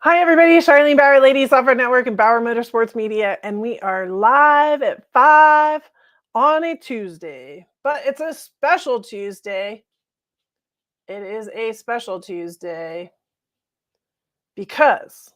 Hi, everybody. Charlene Bauer, Ladies Off-Road Network and Bauer Motorsports Media, and we are live at 5 on a Tuesday. But it's a special Tuesday. It is a special Tuesday because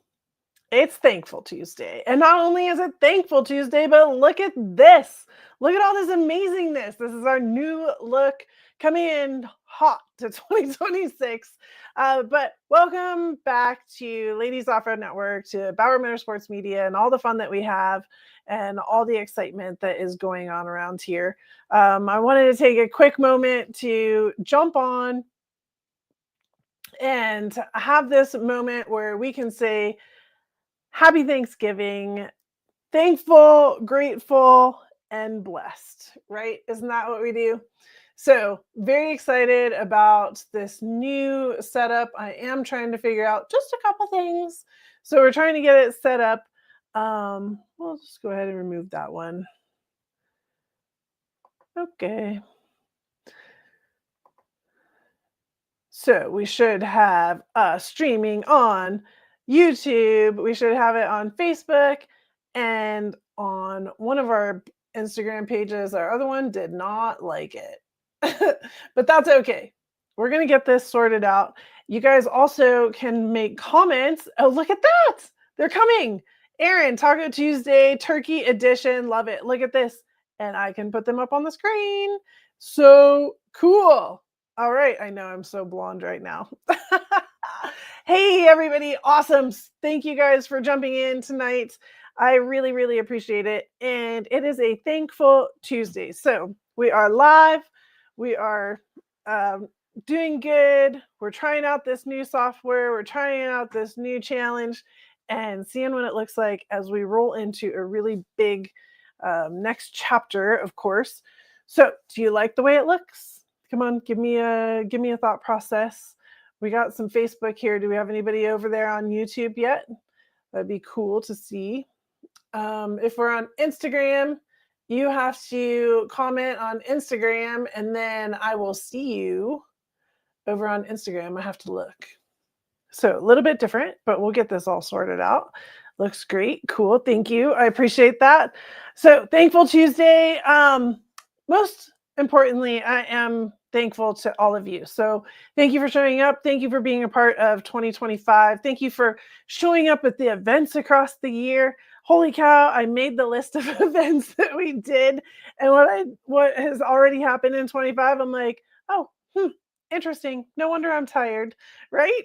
it's Thankful Tuesday. And not only is it Thankful Tuesday, but look at this. Look at all this amazingness. This is our new look coming in hot to 2026. But welcome back to Ladies Off-Road Network, to Bauer Motorsports Media, and all the fun that we have and all the excitement that is going on around here. I wanted to take a quick moment to jump on and have this moment where we can say, Happy Thanksgiving, thankful, grateful, and blessed, right? Isn't that what we do? So, very excited about this new setup. I am trying to figure out just a couple things. So, we're trying to get it set up. We'll just go ahead and remove that one. Okay. So, we should have streaming on YouTube. We should have it on Facebook and on one of our Instagram pages. Our other one did not like it. But that's okay. We're going to get this sorted out. You guys also can make comments. Oh, look at that. They're coming. Aaron, Taco Tuesday, Turkey Edition. Love it. Look at this. And I can put them up on the screen. So cool. All right. I know I'm so blonde right now. Hey, everybody. Awesome. Thank you guys for jumping in tonight. I really, really appreciate it. And it is a Thankful Tuesday. So we are live. We are doing good. We're trying out this new software. We're trying out this new challenge and seeing what it looks like as we roll into a really big next chapter, of course. So do you like the way it looks? Come on, give me a thought process. We got some Facebook here. Do we have anybody over there on YouTube yet? That'd be cool to see. If we're on Instagram, you have to comment on Instagram, and then I will see you over on Instagram. I have to look. So a little bit different, but we'll get this all sorted out. Looks great. Cool. Thank you. I appreciate that. So Thankful Tuesday. Most importantly, I am thankful to all of you. So thank you for showing up. Thank you for being a part of 2025. Thank you for showing up at the events across the year. Holy cow, I made the list of events that we did. And what has already happened in 25, I'm like, oh, interesting. No wonder I'm tired, right?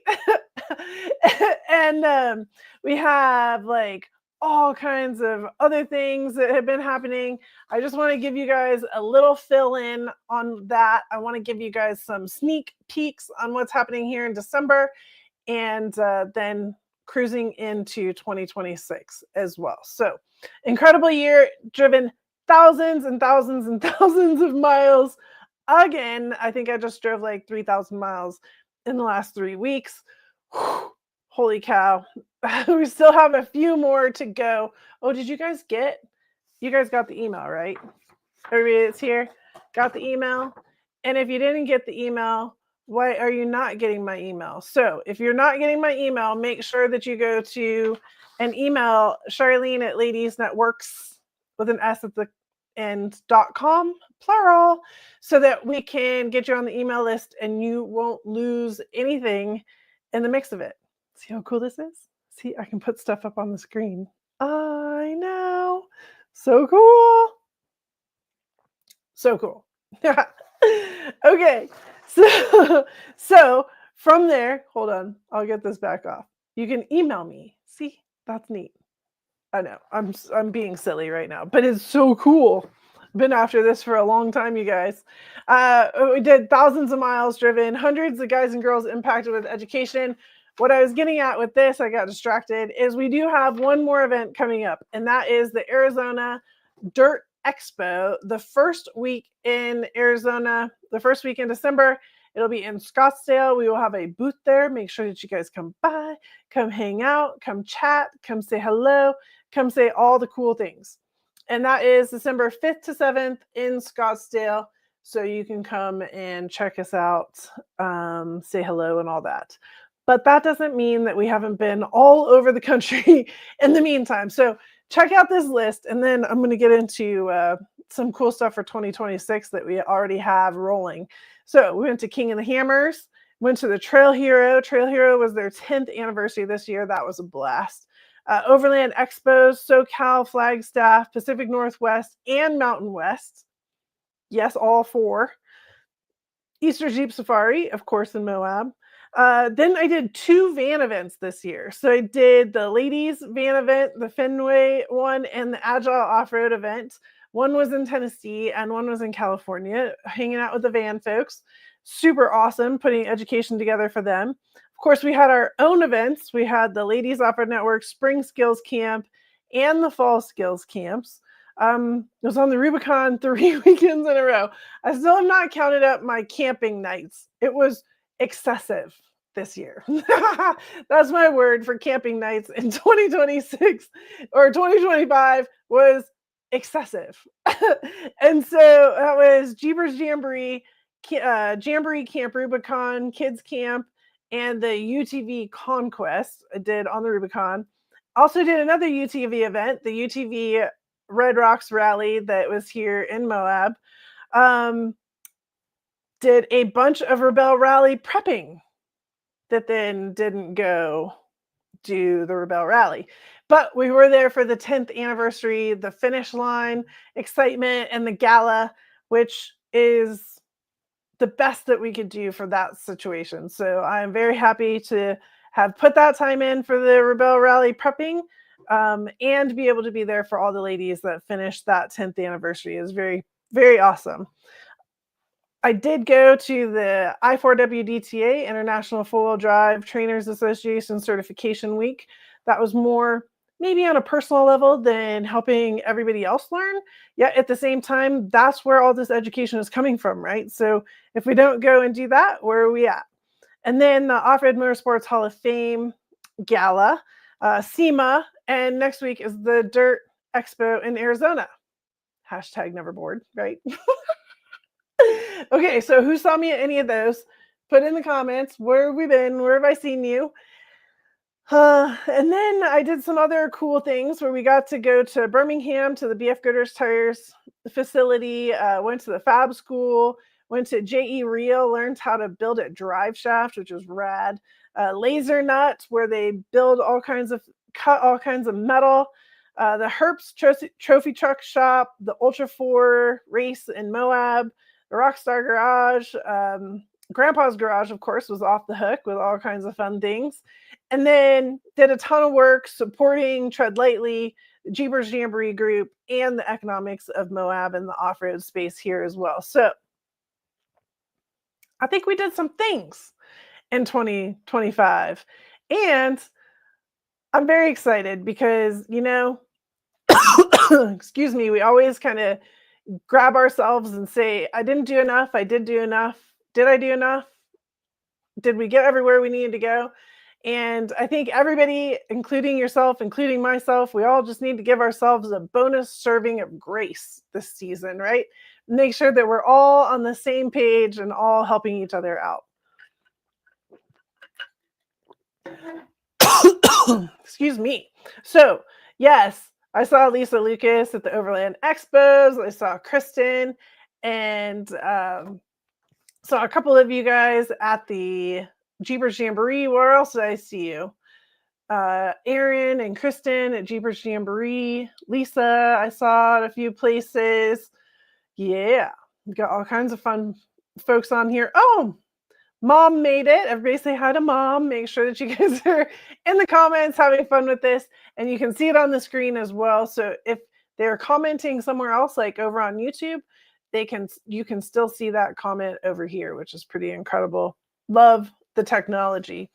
And we have like all kinds of other things that have been happening. I just want to give you guys a little fill in on that. I want to give you guys some sneak peeks on what's happening here in December, and then cruising into 2026 as well. So incredible year, driven thousands and thousands and thousands of miles. Again, I think I just drove like 3,000 miles in the last 3 weeks. Whew, holy cow. We still have a few more to go. Oh, did you guys got the email, right? Everybody that's here got the email. And if you didn't get the email, why are you not getting my email? So if you're not getting my email, make sure that you go to an email, Charlene at ladiesnetworks with an S at the end.com, plural, so that we can get you on the email list and you won't lose anything in the mix of it. See how cool this is? See, I can put stuff up on the screen. I know. So cool. So cool. Okay. So from there, hold on. I'll get this back off. You can email me. See, that's neat. I know. I'm being silly right now, but it's so cool. Been after this for a long time, you guys. We did thousands of miles driven, hundreds of guys and girls impacted with education. What I was getting at with this, I got distracted, is we do have one more event coming up, and that is the Arizona Dirt Expo, the first week in Arizona, the first week in December. It'll be in Scottsdale. We will have a booth there. Make sure that you guys come by, come hang out, come chat, come say hello, come say all the cool things. And that is December 5th to 7th in Scottsdale. So you can come and check us out, say hello and all that. But that doesn't mean that we haven't been all over the country in the meantime. So check out this list, and then I'm going to get into some cool stuff for 2026 that we already have rolling. So we went to King of the Hammers, went to the Trail Hero. Trail Hero was their 10th anniversary this year. That was a blast. Overland Expos, SoCal, Flagstaff, Pacific Northwest, and Mountain West. Yes, all four. Easter Jeep Safari, of course, in Moab. Then I did 2 van events this year. So I did the ladies van event, the Fenway one, and the Agile Off-Road event. One was in Tennessee and one was in California, hanging out with the van folks. Super awesome, putting education together for them. Of course, we had our own events. We had the Ladies Off-Road Network Spring Skills Camp and the Fall Skills Camps. It was on the Rubicon 3 weekends in a row. I still have not counted up my camping nights. It was excessive this year. That's my word for camping nights in 2026 or 2025 was excessive. And so that was Jeepers Jamboree, Jamboree Camp Rubicon, Kids Camp, and the UTV Conquest I did on the Rubicon. Also did another UTV event, the UTV Red Rocks Rally that was here in Moab. Did a bunch of Rebel Rally prepping that then didn't go do the Rebel Rally. But we were there for the 10th anniversary, the finish line, excitement, and the gala, which is the best that we could do for that situation. So I'm very happy to have put that time in for the Rebel Rally prepping, and be able to be there for all the ladies that finished that 10th anniversary is very, very awesome. I did go to the I4WDTA International Four-Wheel Drive Trainers Association Certification Week. That was more maybe on a personal level than helping everybody else learn. Yet at the same time, that's where all this education is coming from, right? So if we don't go and do that, where are we at? And then the Off-Road Motorsports Hall of Fame Gala, SEMA, and next week is the Dirt Expo in Arizona. Hashtag never bored, right? Okay, so who saw me at any of those? Put in the comments, where have we been? Where have I seen you? And then I did some other cool things where we got to go to Birmingham to the BF Goodrich Tires facility, went to the Fab School, went to JE Reel, learned how to build a drive shaft, which was rad. Laser Nut, where they build cut all kinds of metal. The Herps Trophy Truck Shop, the Ultra 4 race in Moab, the Rockstar Garage, Grandpa's Garage, of course, was off the hook with all kinds of fun things. And then did a ton of work supporting Tread Lightly, the Jeepers Jamboree group, and the economics of Moab and the off-road space here as well. So I think we did some things in 2025. And I'm very excited because, excuse me, we always kind of grab ourselves and say, I didn't do enough. I did do enough. Did I do enough? Did we get everywhere we needed to go? And I think everybody, including yourself, including myself, we all just need to give ourselves a bonus serving of grace this season, right? Make sure that we're all on the same page and all helping each other out. Excuse me. So, yes, I saw Lisa Lucas at the Overland Expos. I saw Kristen and saw a couple of you guys at the Jeepers Jamboree. Where else did I see you? Aaron and Kristen at Jeepers Jamboree. Lisa, I saw at a few places. Yeah, we got all kinds of fun folks on here. Oh, Mom made it. Everybody say hi to Mom. Make sure that you guys are in the comments having fun with this, and you can see it on the screen as well. So if they're commenting somewhere else, like over on YouTube, you can still see that comment over here, which is pretty incredible. Love the technology.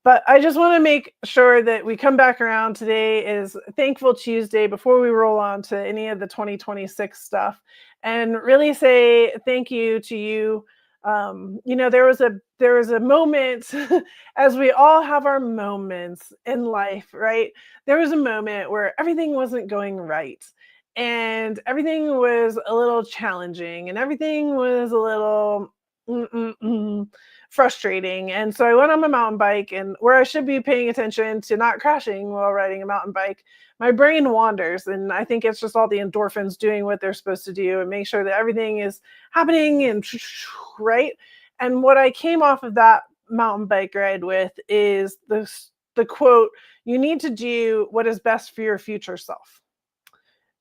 But I just want to make sure that we come back around. Today is Thankful Tuesday before we roll on to any of the 2026 stuff, and really say thank you to you. There was a moment, as we all have our moments in life, right? There was a moment where everything wasn't going right, and everything was a little challenging, and everything was a little mm, frustrating. And so I went on my mountain bike, and where I should be paying attention to not crashing while riding a mountain bike, my brain wanders. And I think it's just all the endorphins doing what they're supposed to do and make sure that everything is happening and right. And what I came off of that mountain bike ride with is the quote, you need to do what is best for your future self.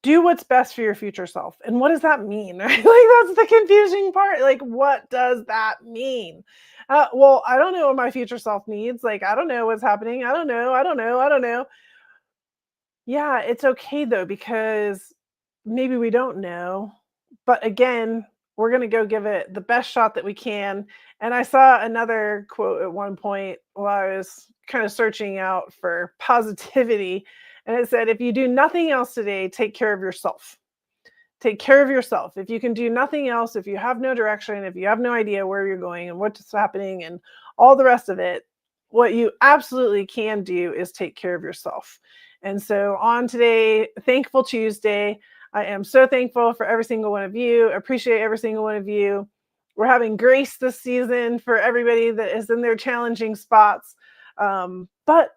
Do what's best for your future self. And what does that mean? Right? Like that's the confusing part. Like, what does that mean? Well, I don't know what my future self needs. Like, I don't know what's happening. I don't know. I don't know. I don't know. Yeah, it's okay though, because maybe we don't know. But again, we're going to go give it the best shot that we can. And I saw another quote at one point while I was kind of searching out for positivity. And it said, if you do nothing else today, take care of yourself. Take care of yourself. If you can do nothing else, if you have no direction, if you have no idea where you're going and what's happening and all the rest of it, what you absolutely can do is take care of yourself. And so on today, Thankful Tuesday, I am so thankful for every single one of you. Appreciate every single one of you. We're having grace this season for everybody that is in their challenging spots. But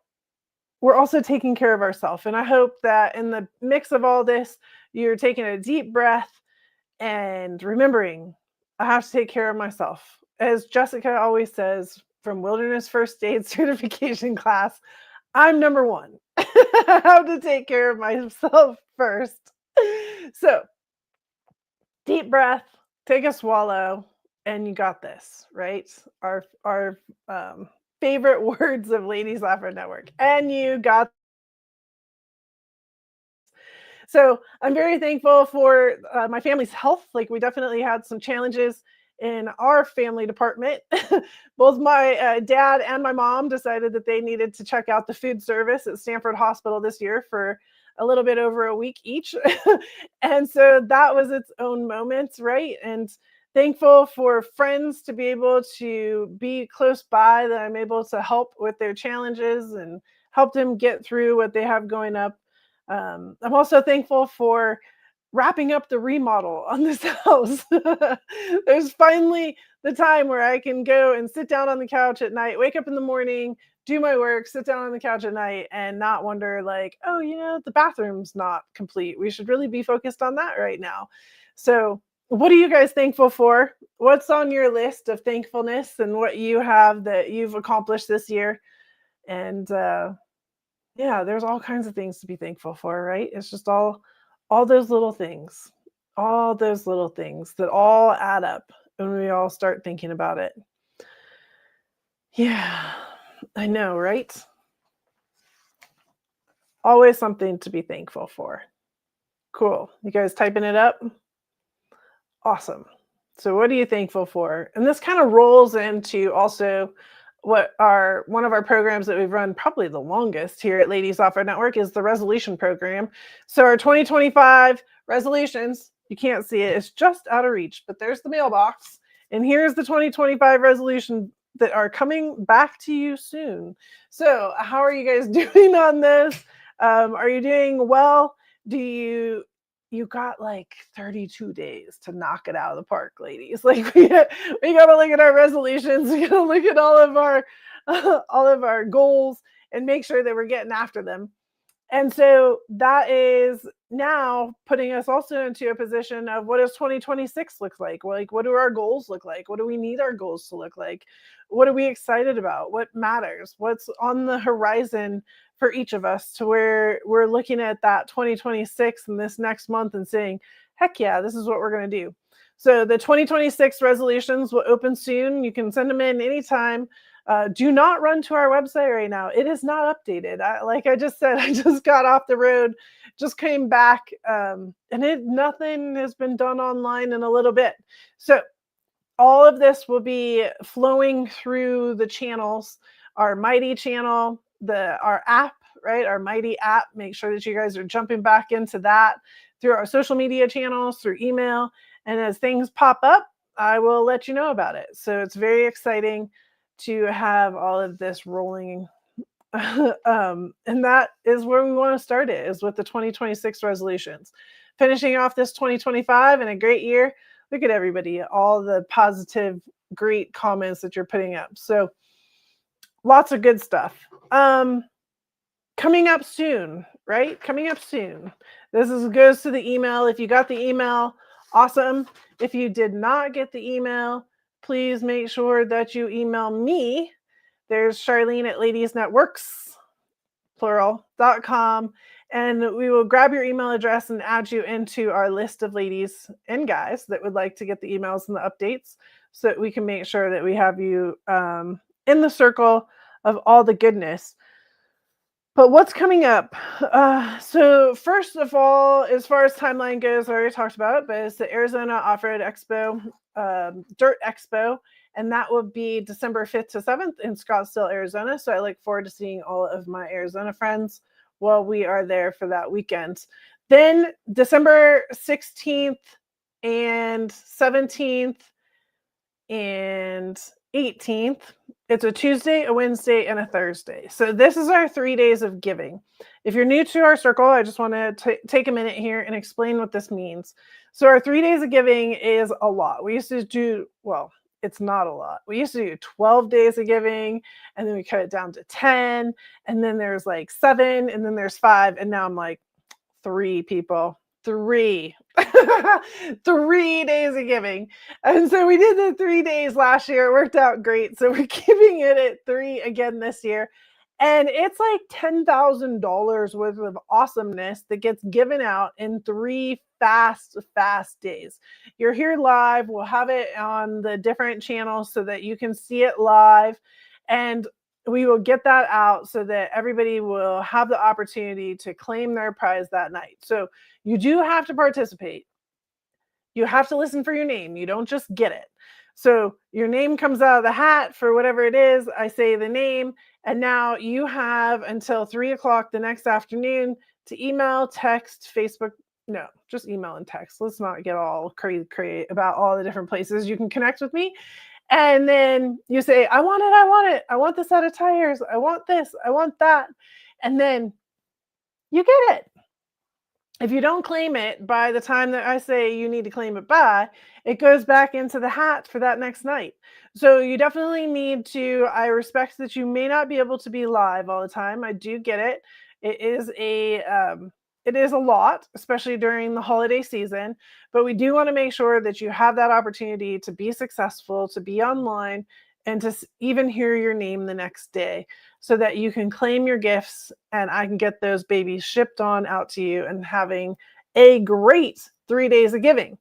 we're also taking care of ourselves. And I hope that in the mix of all this, you're taking a deep breath and remembering I have to take care of myself. As Jessica always says from Wilderness First Aid certification class, I'm number one. I have to take care of myself first. So, deep breath, take a swallow, and you got this, right? Our favorite words of Ladies Laughter Network. And you got. So I'm very thankful for my family's health. Like we definitely had some challenges in our family department. Both my dad and my mom decided that they needed to check out the food service at Stanford Hospital this year for a little bit over a week each. And so that was its own moment, right? And thankful for friends to be able to be close by, that I'm able to help with their challenges and help them get through what they have going up. I'm also thankful for wrapping up the remodel on this house. There's finally the time where I can go and sit down on the couch at night, wake up in the morning, do my work, sit down on the couch at night, and not wonder, like, oh, the bathroom's not complete. We should really be focused on that right now. So, what are you guys thankful for? What's on your list of thankfulness and what you have that you've accomplished this year? And yeah, there's all kinds of things to be thankful for, right? It's just all those little things. All those little things that all add up when we all start thinking about it. Yeah. I know, right? Always something to be thankful for. Cool. You guys typing it up? Awesome. So what are you thankful for? And this kind of rolls into also what our one of our programs that we've run probably the longest here at Ladies Off Our Network is the resolution program. So our 2025 resolutions, you can't see it, it's just out of reach, but there's the mailbox. And here's the 2025 resolution that are coming back to you soon. So how are you guys doing on this? Are you doing well? Do you got like 32 days to knock it out of the park, ladies. Like we got to look at our resolutions, we got to look at all of our goals and make sure that we're getting after them. And so that is now putting us also into a position of what does 2026 look like? Like, what do our goals look like? What do we need our goals to look like? What are we excited about? What matters? What's on the horizon for each of us to where we're looking at that 2026 and this next month and saying, heck yeah, this is what we're going to do. So the 2026 resolutions will open soon. You can send them in anytime. Do not run to our website right now. It is not updated. Like I just said, I just got off the road, just came back, and nothing has been done online in a little bit. So all of this will be flowing through the channels, our Mighty channel, our app, right? Our Mighty app. Make sure that you guys are jumping back into that through our social media channels, through email. And as things pop up, I will let you know about it. So it's very exciting to have all of this rolling. And that is where we want to start it, is with the 2026 resolutions. Finishing off this 2025 and a great year. Look at everybody, all the positive, great comments that you're putting up. So lots of good stuff. Um, Coming up soon, right? Coming up soon. This is goes to the email. If you got the email, awesome. If you did not get the email, please make sure that you email me. There's Charlene at Ladies Networks, plural.com, and we will grab your email address and add you into our list of ladies and guys that would like to get the emails and the updates so that we can make sure that we have you in the circle of all the goodness. But what's coming up? So first of all, as far as timeline goes, I already talked about it, but it's the Arizona Off-Road Expo, Dirt Expo, and that will be December 5th to 7th in Scottsdale, Arizona. So I look forward to seeing all of my Arizona friends while we are there for that weekend. Then December 16th and 17th and 18th. It's a Tuesday, a Wednesday, and a Thursday. So this is our 3 days of giving. If you're new to our circle, I just want to take a minute here and explain what this means. So our 3 days of giving is a lot. We used to do, well, it's not a lot. We used to do 12 days of giving, and then we cut it down to 10, and then there's like 7, and then there's 5, and now I'm like, 3 people. 3. 3 days of giving. And so we did the 3 days last year. It worked out great. So we're keeping it at 3 again this year. And it's like $10,000 worth of awesomeness that gets given out in 3 fast days. You're here live. We'll have it on the different channels so that you can see it live. And we will get that out so that everybody will have the opportunity to claim their prize that night. So you do have to participate. You have to listen for your name. You don't just get it. So your name comes out of the hat for whatever it is. I say the name, and now you have until 3 o'clock the next afternoon to email, text, Facebook. No, just email and text. Let's not get all crazy about all the different places you can connect with me. And then you say, I want it, I want it. I want the set of tires. I want this, I want that. And then you get it. If you don't claim it by the time that I say you need to claim it by, it goes back into the hat for that next night. So you definitely need to, I respect that you may not be able to be live all the time. I do get it. It is a lot, especially during the holiday season, but we do want to make sure that you have that opportunity to be successful, to be online, and to even hear your name the next day so that you can claim your gifts and I can get those babies shipped on out to you and having a great 3 days of giving.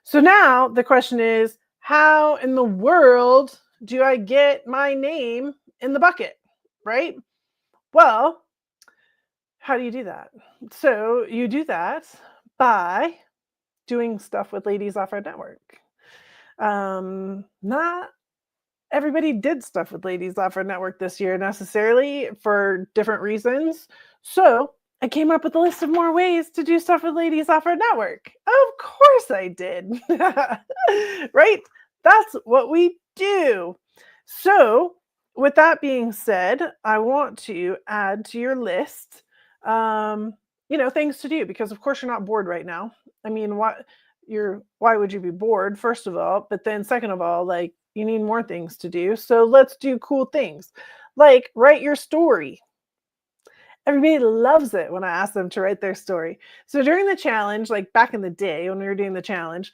So now the question is, how in the world do I get my name in the bucket, right? Well, how do you do that? So you do that by doing stuff with Ladies Off-Road Network. Not everybody did stuff with Ladies Off-Road Network this year necessarily for different reasons. So I came up with a list of more ways to do stuff with Ladies Off-Road Network. Of course I did. Right? That's what we do. So with that being said, I want to add to your list things to do because of course you're not bored right now. I mean, why would you be bored, first of all? But then second of all, like, you need more things to do. So let's do cool things. Like write your story. Everybody loves it when I ask them to write their story. So during the challenge, like back in the day when we were doing the challenge,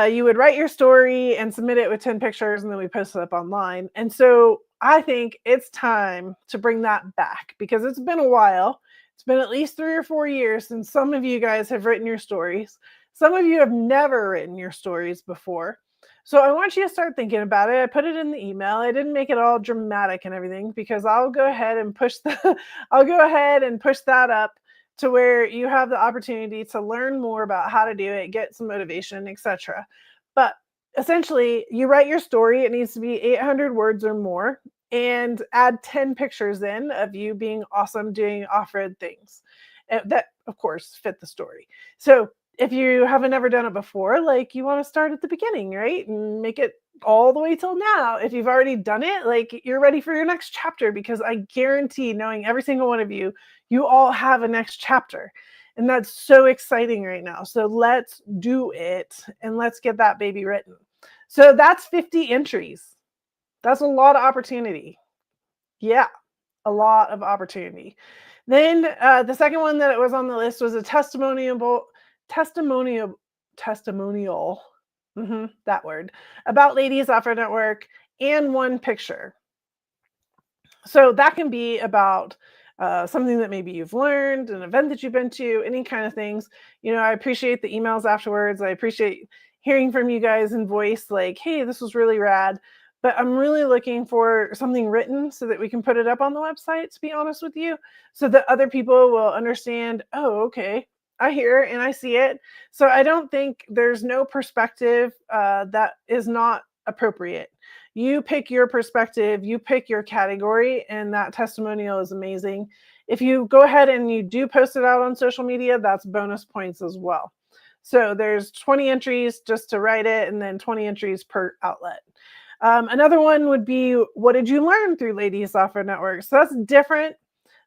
you would write your story and submit it with 10 pictures, and then we post it up online. And so I think it's time to bring that back because it's been a while. It's been at least 3 or 4 years since some of you guys have written your stories. Some of you have never written your stories before. So I want you to start thinking about it. I put it in the email. I didn't make it all dramatic and everything because I'll go ahead and push that up to where you have the opportunity to learn more about how to do it, get some motivation, etc. But essentially, you write your story. It needs to be 800 words or more, and add 10 pictures in of you being awesome doing off-road things that, of course, fit the story. So if you haven't ever done it before, like, you want to start at the beginning, right? And make it all the way till now. If you've already done it, like, you're ready for your next chapter because I guarantee, knowing every single one of you, you all have a next chapter. And that's so exciting right now. So let's do it and let's get that baby written. So that's 50 entries. That's a lot of opportunity. Yeah, a lot of opportunity. Then the second one that was on the list was a testimonial testimonial that word about Ladies Offer Network and one picture. So that can be about something that maybe you've learned, an event that you've been to, any kind of things. I appreciate the emails afterwards. I appreciate hearing from you guys in voice, like, hey, this was really rad. But I'm really looking for something written so that we can put it up on the website, to be honest with you, so that other people will understand, oh, okay, I hear and I see it. So I don't think there's no perspective that is not appropriate. You pick your perspective, you pick your category, and that testimonial is amazing. If you go ahead and you do post it out on social media, that's bonus points as well. So there's 20 entries just to write it, and then 20 entries per outlet. Another one would be, what did you learn through Ladies Offer Network? So that's different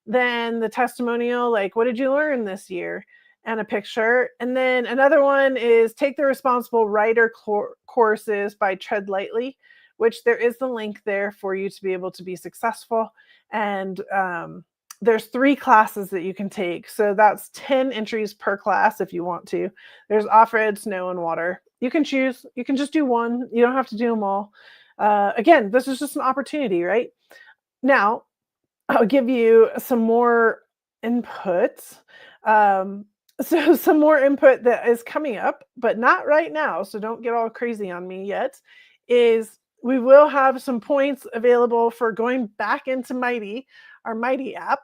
than the testimonial, like, what did you learn this year? And a picture. And then another one is take the responsible writer courses by Tread Lightly, which there is the link there for you to be able to be successful. And there's 3 classes that you can take. So that's 10 entries per class if you want to. There's off-road, snow, and water. You can choose. You can just do one. You don't have to do them all. Again, this is just an opportunity, right? Now, I'll give you some more input. So some more input that is coming up, but not right now, so don't get all crazy on me yet, is we will have some points available for going back into Mighty, our Mighty app,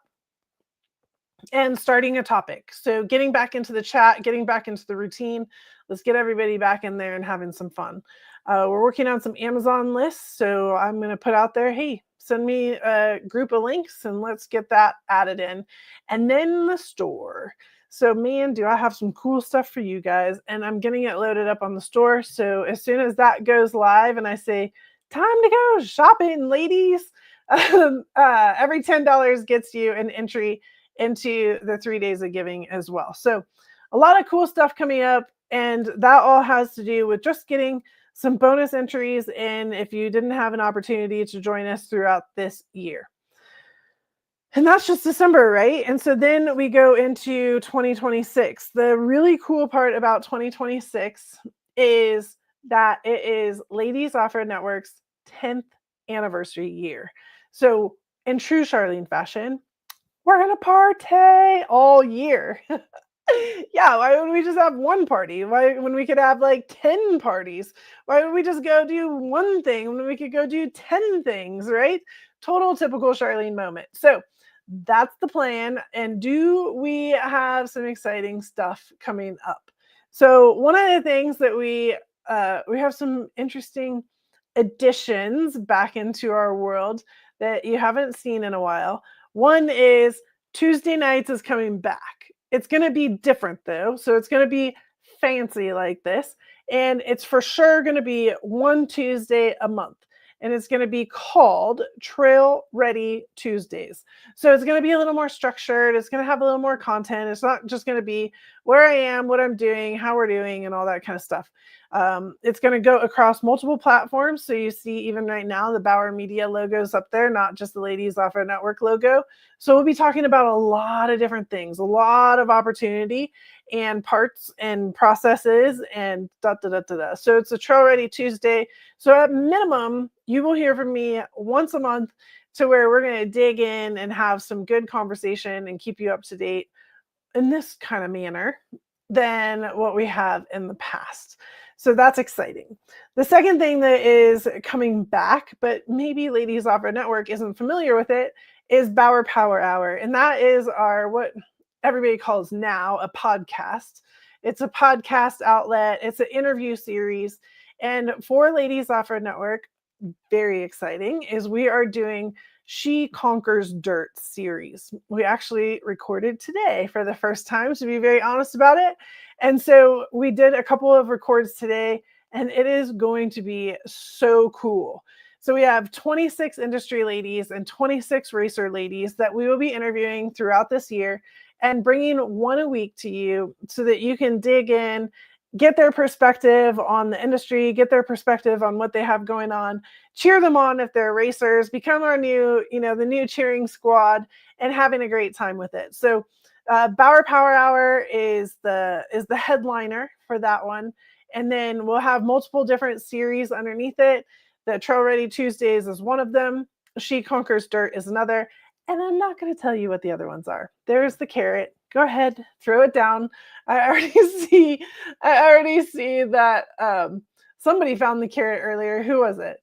and starting a topic. So getting back into the chat, getting back into the routine. Let's get everybody back in there and having some fun. We're working on some Amazon lists, so I'm going to put out there, hey, send me a group of links and let's get that added in. And then the store. So man, do I have some cool stuff for you guys, and I'm getting it loaded up on the store. So as soon as that goes live and I say, time to go shopping, ladies, every $10 gets you an entry into the 3 days of giving as well. So a lot of cool stuff coming up, and that all has to do with just getting some bonus entries in if you didn't have an opportunity to join us throughout this year. And that's just December, right? And so then we go into 2026. The really cool part about 2026 is that it is Ladies Offer Network's 10th anniversary year. So in true Charlene fashion, we're gonna party all year. Yeah, why would we just have one party? Why, when we could have like 10 parties? Why would we just go do one thing when we could go do 10 things, right? Total typical Charlene moment. So that's the plan. And do we have some exciting stuff coming up? So one of the things that we have some interesting additions back into our world that you haven't seen in a while. One is Tuesday nights is coming back. It's going to be different though. So it's going to be fancy like this. And it's for sure going to be one Tuesday a month. And it's going to be called Trail Ready Tuesdays. So it's going to be a little more structured. It's going to have a little more content. It's not just going to be where I am, what I'm doing, how we're doing, and all that kind of stuff. It's going to go across multiple platforms. So you see even right now, the Bauer Media logo is up there, not just the Ladies Offer Network logo. So we'll be talking about a lot of different things, a lot of opportunity and parts and processes and da, da, da, da, da. So it's a Trail Ready Tuesday. So at minimum, you will hear from me once a month to where we're going to dig in and have some good conversation and keep you up to date in this kind of manner than what we have in the past. So that's exciting. The second thing that is coming back, but maybe Ladies Offer Network isn't familiar with it, is Bauer Power Hour. And that is our, what everybody calls now, a podcast. It's a podcast outlet. It's an interview series. And for Ladies Offer Network, very exciting, is we are doing She Conquers Dirt series. We actually recorded today for the first time, to be very honest about it. And so we did a couple of records today, and it is going to be so cool. So we have 26 industry ladies and 26 racer ladies that we will be interviewing throughout this year. and bringing one a week to you so that you can dig in, get their perspective on the industry, get their perspective on what they have going on, cheer them on if they're racers, become our new, the new cheering squad, and having a great time with it. So Bauer Power Hour is the headliner for that one, and then we'll have multiple different series underneath it. The Trail Ready Tuesdays is one of them. She Conquers Dirt is another, and I'm not going to tell you what the other ones are. There's the carrot. Go ahead, throw it down. I already see. I already see that somebody found the carrot earlier. Who was it?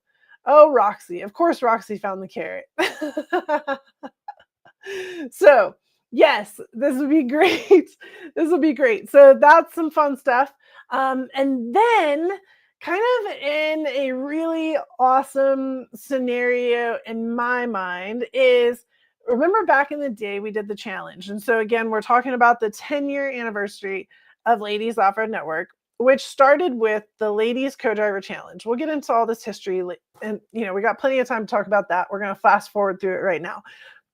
Oh, Roxy. Of course, Roxy found the carrot. So, yes, this would be great. This will be great. So that's some fun stuff. And then, kind of in a really awesome scenario in my mind, is remember back in the day we did the challenge. And so, again, we're talking about the 10-year anniversary of Ladies Off-Road Network, which started with the Ladies Co-Driver Challenge. We'll get into all this history, and we got plenty of time to talk about that. We're going to fast forward through it right now.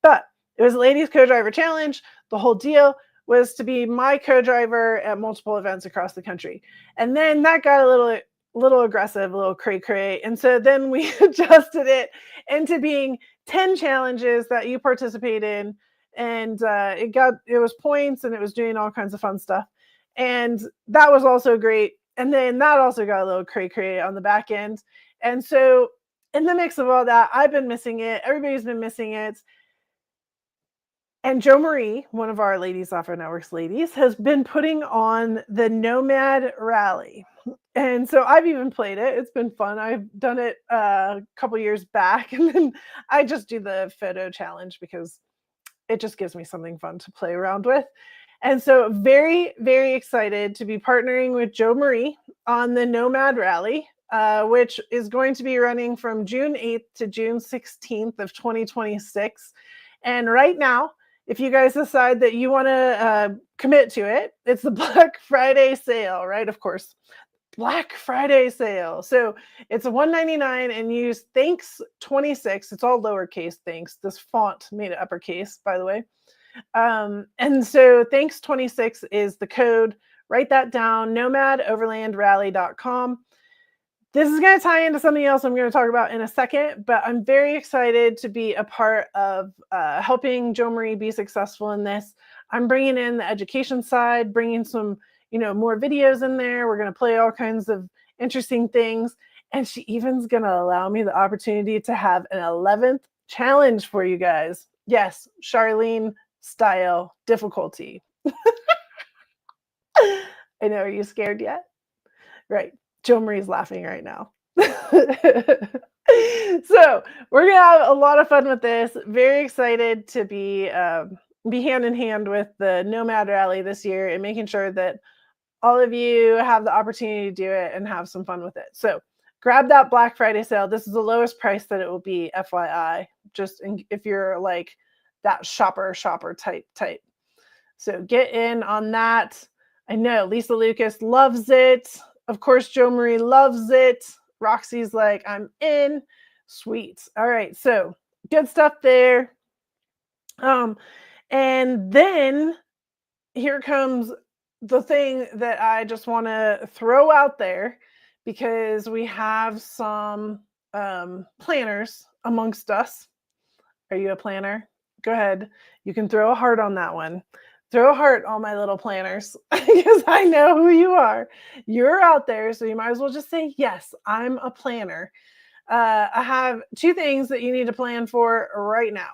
But it was a Ladies Co-Driver Challenge. The whole deal was to be my co-driver at multiple events across the country. And then that got a little aggressive, a little cray-cray. And so then we adjusted it into being 10 challenges that you participate in. And it was points, and it was doing all kinds of fun stuff. And that was also great. And then that also got a little cray-cray on the back end. And so in the mix of all that, I've been missing it. Everybody's been missing it. And Jo Marie, one of our Ladies Off-Road Network's ladies, has been putting on the Nomad Rally. And so I've even played it. It's been fun. I've done it a couple years back, and then I just do the photo challenge because it just gives me something fun to play around with. And so very, very excited to be partnering with Jo Marie on the Nomad Rally, which is going to be running from June 8th to June 16th of 2026. And right now, if you guys decide that you want to commit to it, it's the Black Friday sale, right? Of course, Black Friday sale. So it's a $199 and use thanks26. It's all lowercase thanks. This font made it uppercase, by the way. And so thanks26 is the code. Write that down, nomadoverlandrarally.com. This is going to tie into something else I'm going to talk about in a second, but I'm very excited to be a part of helping Jo Marie be successful in this. I'm bringing in the education side, bringing some, more videos in there. We're going to play all kinds of interesting things. And she even's going to allow me the opportunity to have an 11th challenge for you guys. Yes, Charlene style difficulty. I know. Are you scared yet? Right. Jo Marie's laughing right now. So we're going to have a lot of fun with this. Very excited to be hand in hand with the Nomad Rally this year and making sure that all of you have the opportunity to do it and have some fun with it. So grab that Black Friday sale. This is the lowest price that it will be, FYI, just if you're like that shopper type. So get in on that. I know Lisa Lucas loves it. Of course, Jo Marie loves it. Roxy's like, I'm in. Sweet. All right. So good stuff there. And then here comes the thing that I just want to throw out there, because we have some planners amongst us. Are you a planner? Go ahead. You can throw a heart on that one. Throw a heart, all my little planners, because I know who you are. You're out there, so you might as well just say, yes, I'm a planner. I have two things that you need to plan for right now.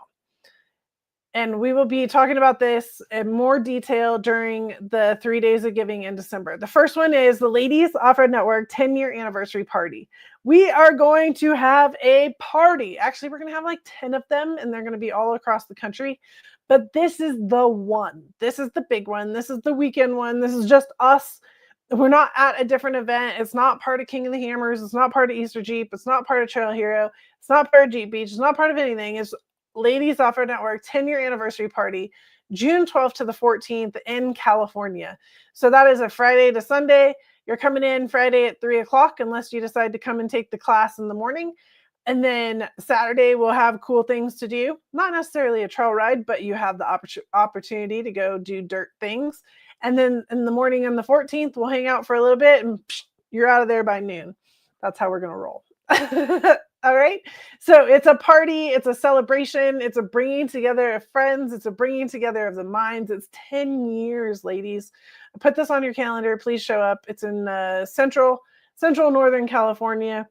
And we will be talking about this in more detail during the 3 Days of Giving in December. The first one is the Ladies Off-Road Network 10-year anniversary party. We are going to have a party. Actually, we're going to have like 10 of them, and they're going to be all across the country. But this is the one. This is the big one. This is the weekend one. This is just us. We're not at a different event. It's not part of King of the Hammers. It's not part of Easter Jeep. It's not part of Trail Hero. It's not part of Jeep Beach. It's not part of anything. It's Ladies Off-Road Network 10-year anniversary party, June 12th to the 14th in California. So that is a Friday to Sunday. You're coming in Friday at 3 o'clock, unless you decide to come and take the class in the morning. And then Saturday, we'll have cool things to do. Not necessarily a trail ride, but you have the opportunity to go do dirt things. And then in the morning on the 14th, we'll hang out for a little bit and you're out of there by noon. That's how we're going to roll. All right. So it's a party, it's a celebration, it's a bringing together of friends, it's a bringing together of the minds. It's 10 years, ladies. Put this on your calendar. Please show up. It's in central Northern California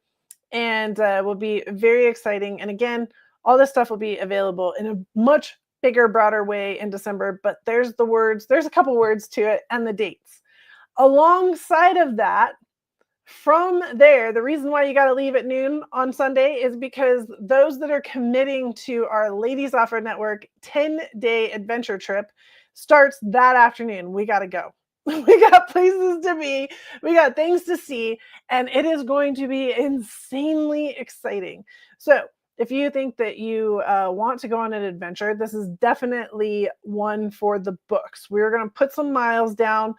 and will be very exciting. And again, all this stuff will be available in a much bigger, broader way in December. But there's a couple words to it and the dates. Alongside of that, from there, the reason why you got to leave at noon on Sunday is because those that are committing to our Ladies Off-Road Network 10-day adventure trip starts that afternoon. We got to go. We got places to be, we got things to see, and it is going to be insanely exciting. So if you think that you want to go on an adventure, this is definitely one for the books. We're going to put some miles down.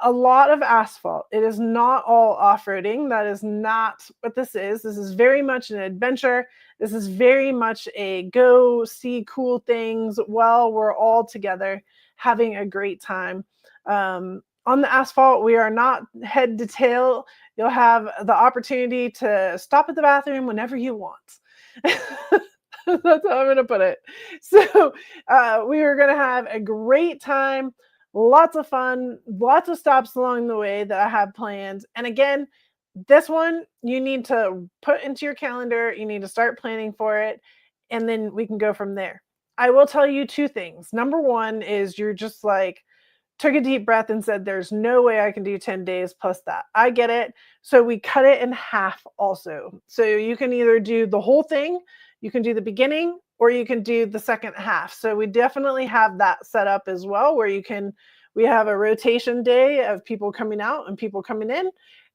A lot of asphalt. It is not all off-roading. That is not what this is. This is very much an adventure. This is very much a go see cool things while we're all together having a great time. On the asphalt, we are not head to tail. You'll have the opportunity to stop at the bathroom whenever you want. That's how I'm going to put it. So we are going to have a great time. Lots of fun, lots of stops along the way that I have planned. And again, this one you need to put into your calendar. You need to start planning for it, and then we can go from there. I will tell you two things. Number one is you're just like, took a deep breath and said, there's no way I can do 10 days plus that. I get it. So we cut it in half also. So you can either do the whole thing, you can do the beginning, or you can do the second half. So we definitely have that set up as well, where we have a rotation day of people coming out and people coming in.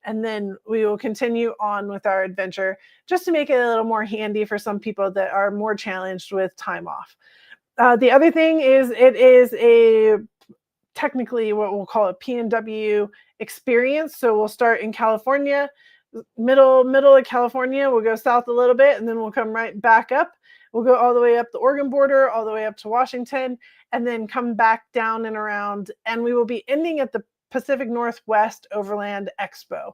And then we will continue on with our adventure just to make it a little more handy for some people that are more challenged with time off. The other thing is it is technically what we'll call a PNW experience. So we'll start in California, middle of California. We'll go south a little bit and then we'll come right back up. We'll go all the way up the Oregon border, all the way up to Washington, and then come back down and around. And we will be ending at the Pacific Northwest Overland Expo.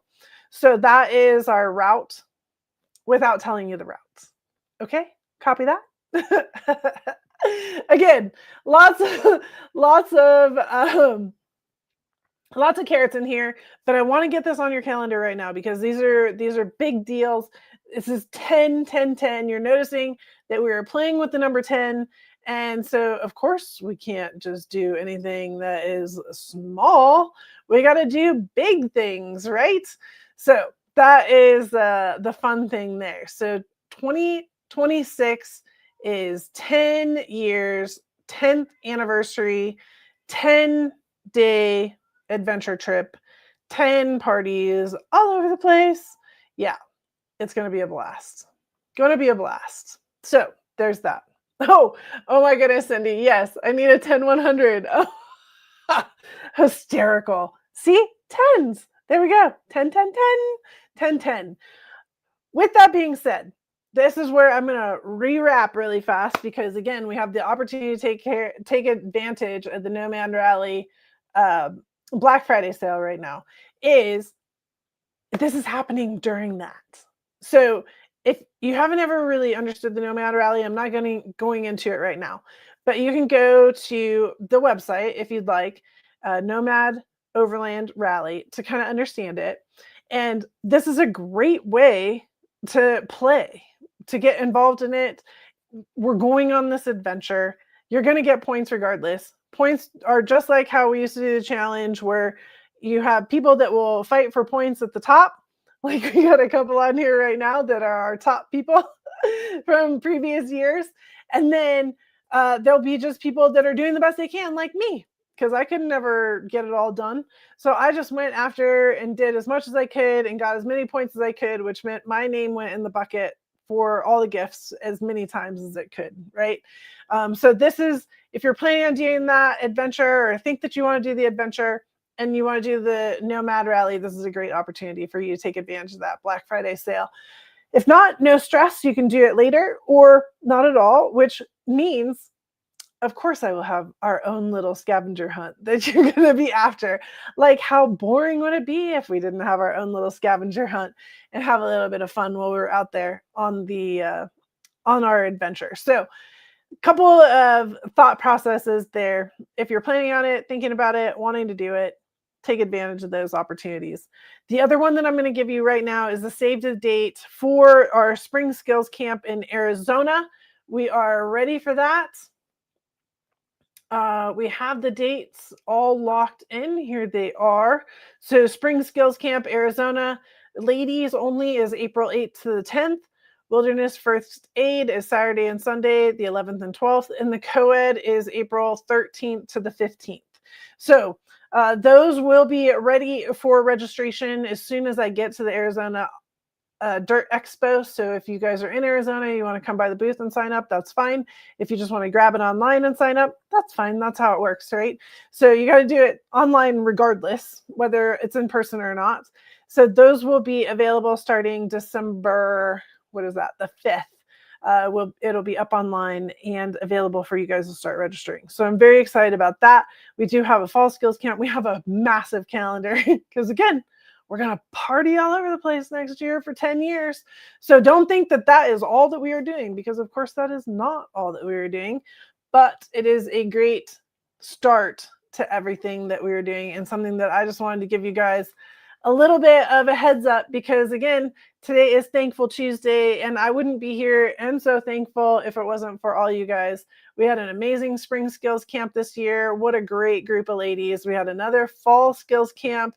So that is our route without telling you the routes. Okay, copy that. Again, lots of carrots in here, but I want to get this on your calendar right now because these are big deals. This is 10, 10, 10. You're noticing that we are playing with the number 10. And so, of course, we can't just do anything that is small. We got to do big things, right? So that is the fun thing there. So 2026 is 10 years, 10th anniversary, 10-day adventure trip, 10 parties all over the place. Yeah, it's going to be a blast. Going to be a blast. So there's that. Oh my goodness, Cindy. Yes, I need a 10-100. Oh, hysterical. See, tens. There we go. 10, 10, 10, 10, 10. With that being said, this is where I'm going to rewrap really fast because, again, we have the opportunity to take advantage of the Nomad Rally Black Friday sale right now. This is happening during that. So if you haven't ever really understood the Nomad Rally, I'm not going into it right now. But you can go to the website if you'd like, Nomad Overland Rally, to kind of understand it. And this is a great way to play, to get involved in it. We're going on this adventure. You're going to get points regardless. Points are just like how we used to do the challenge, where you have people that will fight for points at the top. Like we got a couple on here right now that are our top people from previous years. And then there'll be just people that are doing the best they can, like me, because I could never get it all done. So I just went after and did as much as I could and got as many points as I could, which meant my name went in the bucket for all the gifts as many times as it could, right? So this is, if you're planning on doing that adventure or think that you want to do the adventure and you want to do the Nomad Rally, this is a great opportunity for you to take advantage of that Black Friday sale. If not, no stress. You can do it later or not at all, which means, of course, I will have our own little scavenger hunt that you're going to be after. Like, how boring would it be if we didn't have our own little scavenger hunt and have a little bit of fun while we were out there on our adventure? So, couple of thought processes there. If you're planning on it, thinking about it, wanting to do it, take advantage of those opportunities. The other one that I'm going to give you right now is the save the date for our spring skills camp in Arizona. We are ready for that. We have the dates all locked in. Here they are. So, Spring Skills Camp, Arizona, ladies only is April 8th to the 10th. Wilderness First Aid is Saturday and Sunday, the 11th and 12th. And the co-ed is April 13th to the 15th. So, those will be ready for registration as soon as I get to the Arizona Dirt Expo. So if you guys are in Arizona, you want to come by the booth and sign up, that's fine. If you just want to grab it online and sign up, that's fine. That's how it works, right? So you got to do it online regardless, whether it's in person or not. So those will be available starting December, what is that? The 5th. It'll be up online and available for you guys to start registering. So I'm very excited about that. We do have a fall skills camp. We have a massive calendar because again, we're going to party all over the place next year for 10 years. So don't think that that is all that we are doing, because of course that is not all that we are doing, but it is a great start to everything that we are doing and something that I just wanted to give you guys a little bit of a heads up, because again, today is Thankful Tuesday and I wouldn't be here and so thankful if it wasn't for all you guys. We had an amazing spring skills camp this year. What a great group of ladies. We had another fall skills camp.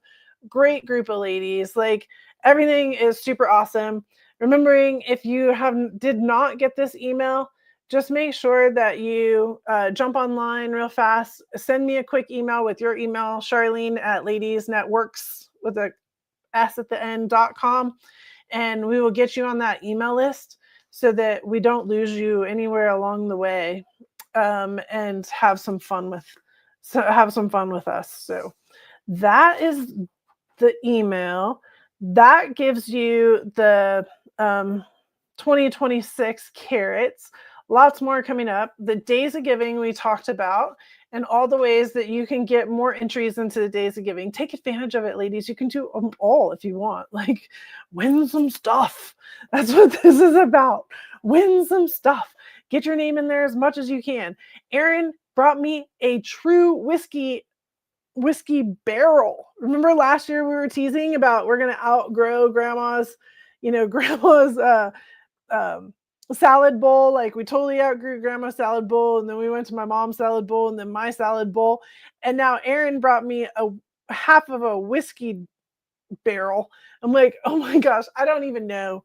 Great group of ladies. Like, everything is super awesome. Remembering, if you did not get this email, just make sure that you jump online real fast. Send me a quick email with your email, Charlene at ladiesnetworks with a S at the end.com, and we will get you on that email list so that we don't lose you anywhere along the way, and have some fun with us. So that is the email. That gives you the 2026 carrots. Lots more coming up. The Days of Giving we talked about, and all the ways that you can get more entries into the Days of Giving. Take advantage of it, ladies. You can do them all if you want. Like, win some stuff. That's what this is about. Win some stuff. Get your name in there as much as you can. Erin brought me a true whiskey barrel. Remember last year we were teasing about we're going to outgrow grandma's salad bowl. Like, we totally outgrew grandma's salad bowl, and then we went to my mom's salad bowl and then my salad bowl. And now Erin brought me a half of a whiskey barrel. I'm like, oh my gosh, I don't even know.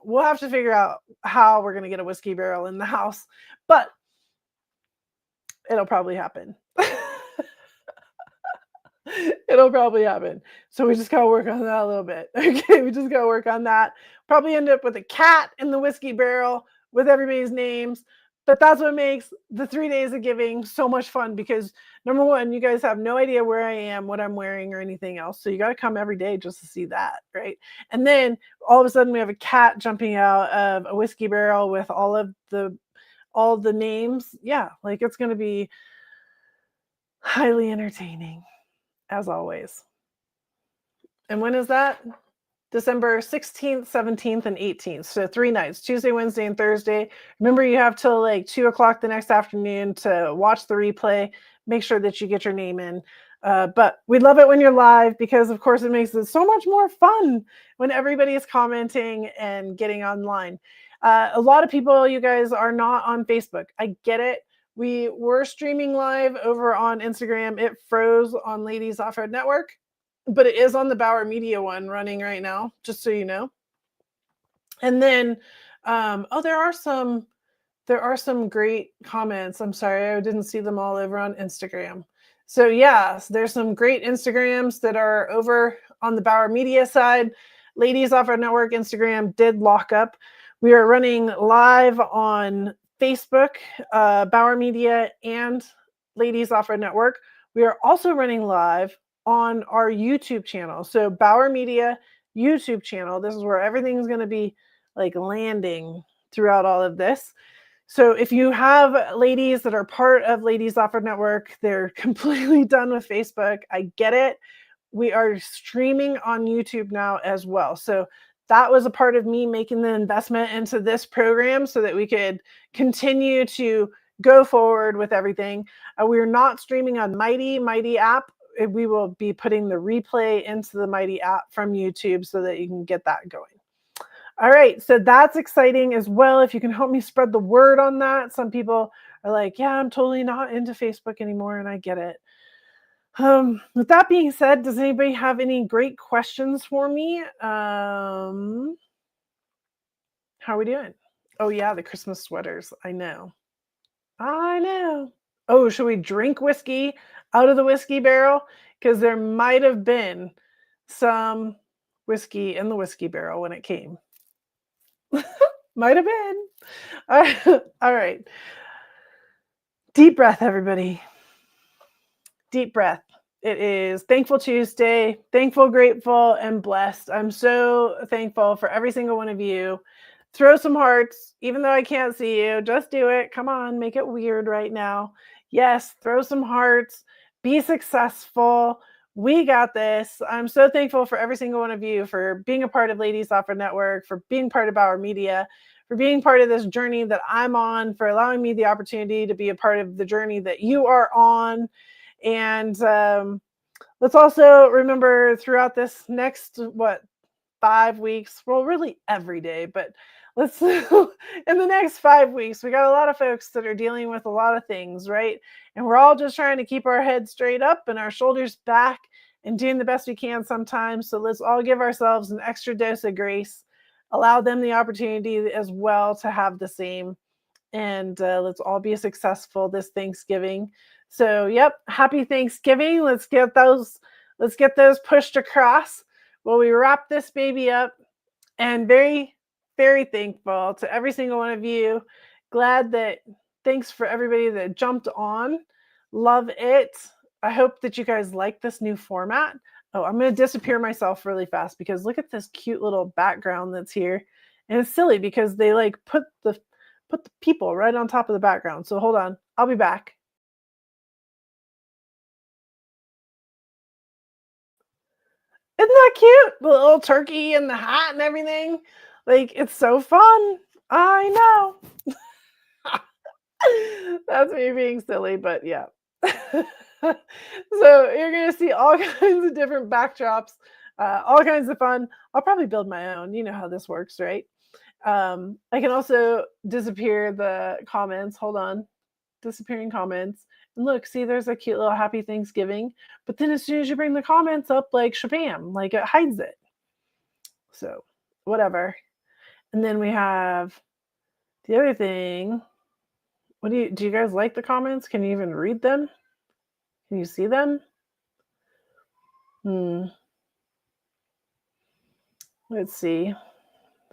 We'll have to figure out how we're going to get a whiskey barrel in the house, but it'll probably happen. It'll probably happen. So we just gotta work on that a little bit. Okay, we just gotta work on that. Probably end up with a cat in the whiskey barrel with everybody's names. But that's what makes the 3 days of giving so much fun, because number one, you guys have no idea where I am, what I'm wearing, or anything else. So you got to come every day just to see that, right? And then all of a sudden we have a cat jumping out of a whiskey barrel with all the names. Yeah, like, it's going to be highly entertaining, as always. And when is that? December 16th, 17th, and 18th. So 3 nights, Tuesday, Wednesday, and Thursday. Remember, you have till like 2 o'clock the next afternoon to watch the replay. Make sure that you get your name in. But we'd love it when you're live, because of course it makes it so much more fun when everybody is commenting and getting online. A lot of people, you guys, are not on Facebook. I get it. We were streaming live over on Instagram. It froze on Ladies Off-Road Network, but it is on the Bauer Media one running right now, just so you know. And then, there are some great comments. I'm sorry, I didn't see them all over on Instagram. So yes, there's some great Instagrams that are over on the Bauer Media side. Ladies Off-Road Network Instagram did lock up. We are running live on Facebook, Bauer Media, and Ladies Off-Road Network. We are also running live on our YouTube channel. So Bauer Media, YouTube channel. This is where everything's going to be like landing throughout all of this. So if you have ladies that are part of Ladies Offer Network, they're completely done with Facebook. I get it. We are streaming on YouTube now as well. So that was a part of me making the investment into this program so that we could continue to go forward with everything. We're not streaming on Mighty app. We will be putting the replay into the Mighty app from YouTube so that you can get that going. All right, so that's exciting as well. If you can help me spread the word on that. Some people are like, yeah, I'm totally not into Facebook anymore, and I get it. With that being said, does anybody have any great questions for me? How are we doing? Oh yeah, the Christmas sweaters. I know. Oh, should we drink whiskey out of the whiskey barrel? Because there might have been some whiskey in the whiskey barrel when it came. Might have been. All right. Deep breath, everybody. Deep breath. It is Thankful Tuesday. Thankful, grateful, and blessed. I'm so thankful for every single one of you. Throw some hearts, even though I can't see you. Just do it. Come on, make it weird right now. Yes, throw some hearts. Be successful. We got this. I'm so thankful for every single one of you for being a part of Ladies Offer Network, for being part of our media, for being part of this journey that I'm on, for allowing me the opportunity to be a part of the journey that you are on. And let's also remember throughout this next, 5 weeks, well, really every day, but let's in the next 5 weeks, we got a lot of folks that are dealing with a lot of things, right? And we're all just trying to keep our heads straight up and our shoulders back and doing the best we can sometimes. So let's all give ourselves an extra dose of grace, allow them the opportunity as well to have the same. And let's all be successful this Thanksgiving. So, yep, happy Thanksgiving. Let's get those pushed across while we wrap this baby up. And very, very thankful to every single one of you. Thanks for everybody that jumped on. Love it. I hope that you guys like this new format. Oh, I'm going to disappear myself really fast because look at this cute little background that's here. And it's silly because they like put the people right on top of the background. So hold on, I'll be back. Isn't that cute? The little turkey and the hat and everything. Like, it's so fun. I know. That's me being silly, but yeah. So you're going to see all kinds of different backdrops, all kinds of fun. I'll probably build my own. You know how this works, right? I can also disappear the comments. Hold on. Disappearing comments. And look, see, there's a cute little happy Thanksgiving. But then as soon as you bring the comments up, like shabam, like it hides it. So whatever. And then we have the other thing. Do you guys like the comments? Can you even read them? Can you see them? Let's see.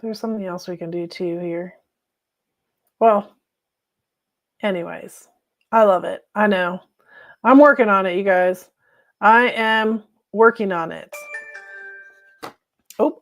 There's something else we can do too here. Well, anyways, I love it. I know. I'm working on it, you guys. I am working on it. Oh.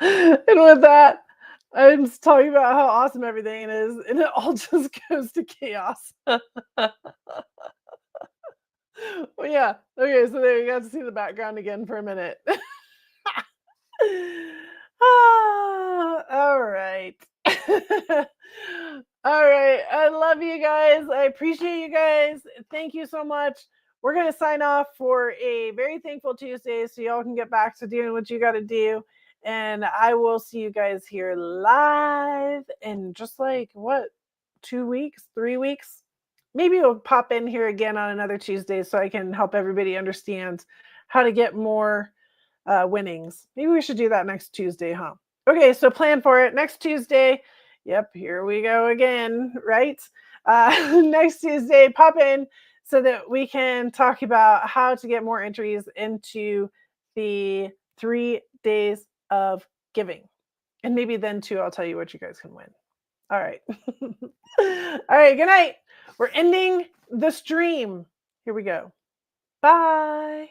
And with that, I'm just talking about how awesome everything is, and it all just goes to chaos. Well, yeah. Okay, so there you got to see the background again for a minute. All right. All right. I love you guys. I appreciate you guys. Thank you so much. We're going to sign off for a very thankful Tuesday so y'all can get back to doing what you got to do. And I will see you guys here live in just like 2 weeks, 3 weeks? Maybe we'll pop in here again on another Tuesday so I can help everybody understand how to get more winnings. Maybe we should do that next Tuesday, huh? Okay, so plan for it next Tuesday. Yep, here we go again, right? next Tuesday, pop in so that we can talk about how to get more entries into the 3 days of giving. And maybe then too, I'll tell you what you guys can win. All right. All right. Good night. We're ending the stream. Here we go. Bye.